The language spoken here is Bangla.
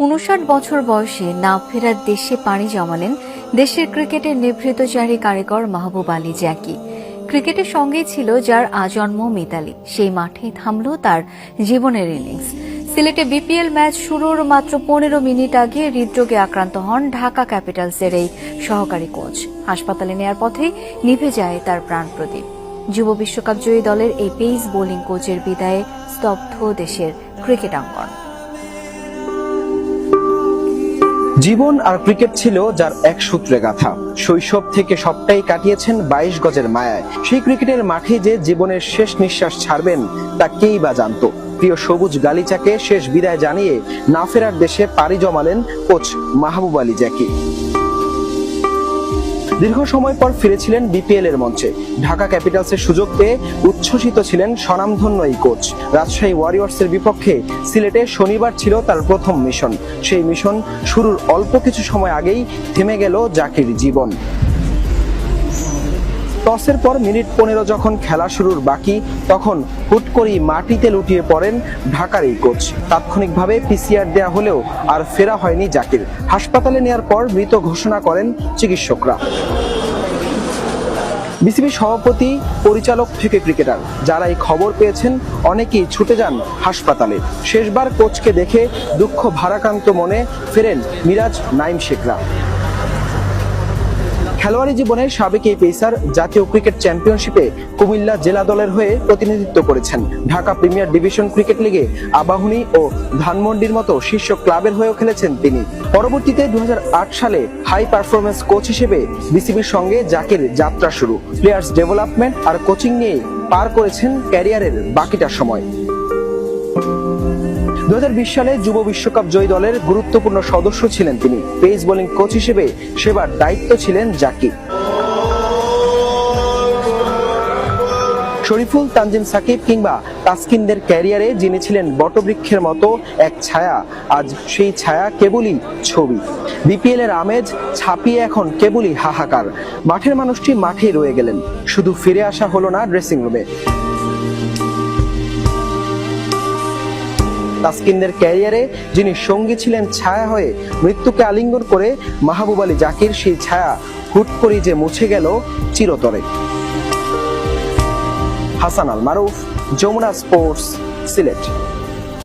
৫৯ বছর বয়সে না ফেরার দেশে পাড়ি জমালেন দেশের ক্রিকেটের নিভৃতচারী কারিগর মাহবুব আলী জ্যাকি। ক্রিকেটের সঙ্গেই ছিল যার আজন্ম মিতালি। সেই মাঠেই থামল তার জীবনের ইনিংস। সিলেটে বিপিএল ম্যাচ শুরুর মাত্র ১৫ মিনিট আগে হৃদরোগে আক্রান্ত হন ঢাকা ক্যাপিটালসের এই সহকারী কোচ। হাসপাতালে নেয়ার পথেই নিভে যায় তার প্রাণ প্রদীপ। যুব বিশ্বকাপ জয়ী দলের এই পেস বোলিং কোচের বিদায়ে স্তব্ধ দেশের ক্রিকেট অঙ্গন। জীবন আর ক্রিকেট ছিল যার এক সূত্রে গাথা। শৈশব থেকে সবটাই কাটিয়েছেন ২২ গজের মায়ায়। সেই ক্রিকেটের মাঠে যে জীবনের শেষ নিঃশ্বাস ছাড়বেন তা কেই বা জানত। প্রিয় সবুজ গালিচাকে শেষ বিদায় জানিয়ে না ফেরার দেশে পাড়ি জমালেন কোচ মাহবুব আলী জ্যাকি। দীর্ঘ সময় পর ফিরেছিলেন বিপিএল এর মঞ্চে। ঢাকা ক্যাপিটালসের সুযোগ পেয়ে উচ্ছ্বসিত ছিলেন স্বনামধন্য এই কোচ। রাজশাহী ওয়ারিয়র্সের বিপক্ষে সিলেটে শনিবার ছিল তার প্রথম মিশন। সেই মিশন শুরুর অল্প কিছু সময় আগেই থেমে গেল জ্যাকির জীবন। টসের পর মিনিট ১৫ যখন খেলা শুরুর বাকি, তখন হুট করেই মাটিতে লুটিয়ে পড়েন ঢাকার এই কোচ। তাৎক্ষণিকভাবে পিসিআর দেয়া হলেও আর ফেরা হয়নি জ্যাকির। হাসপাতালে নেয়ার পর মৃত ঘোষণা করেন চিকিৎসকরা। বিসিবি সভাপতি, পরিচালক থেকে ক্রিকেটার যারা এই খবর পেয়েছেন অনেকেই ছুটে যান হাসপাতালে। শেষবার কোচকে দেখে দুঃখ ভারাক্রান্ত মনে ফেরেন মিরাজ, নাইম শেখরা। খেলোয়াড়ি জীবনের সাবেক এই পেসার জাতীয় ক্রিকেট চ্যাম্পিয়নশিপে কুমিল্লা জেলা দলের হয়ে প্রতিনিধিত্ব করেছেন। ঢাকা প্রিমিয়ার ডিভিশন ক্রিকেট লিগে আবাহনী ও ধানমন্ডির মতো শীর্ষ ক্লাবের হয়েও খেলেছেন তিনি। পরবর্তীতে ২০০৮ সালে হাই পারফরমেন্স কোচ হিসেবে বিসিবির সঙ্গে জ্যাকির যাত্রা শুরু। প্লেয়ার্স ডেভেলপমেন্ট আর কোচিং নিয়ে পার করেছেন ক্যারিয়ারের বাকিটা সময়। ২০২০ সালে যুব বিশ্বকাপ জয়ী দলের গুরুত্বপূর্ণ সদস্য ছিলেন তিনি। পেস বোলিং কোচ হিসেবে সেবার দায়িত্ব ছিলেন জ্যাকি। শরীফুল, তানজিম সাকিব কিংবা তাসকিনদের ক্যারিয়ারে যিনি ছিলেন বটবৃক্ষের মতো এক ছায়া, আজ সেই ছায়া কেবলই ছবি। বিপিএল এর আমেজ ছাপিয়ে এখন কেবলই হাহাকার। মাঠের মানুষটি মাঠেই রয়ে গেলেন, শুধু ফিরে আসা হলো না ড্রেসিং রুমে। তাসকিনদের ক্যারিয়ারে যিনি সঙ্গী ছিলেন ছায়া হয়ে, মৃত্যুকে আলিঙ্গন করে মাহবুব আলী জ্যাকির সেই ছায়া হুট করে যে মুছে গেল চিরতরে। হাসান আল মারুফ, যমুনা স্পোর্টস, সিলেট।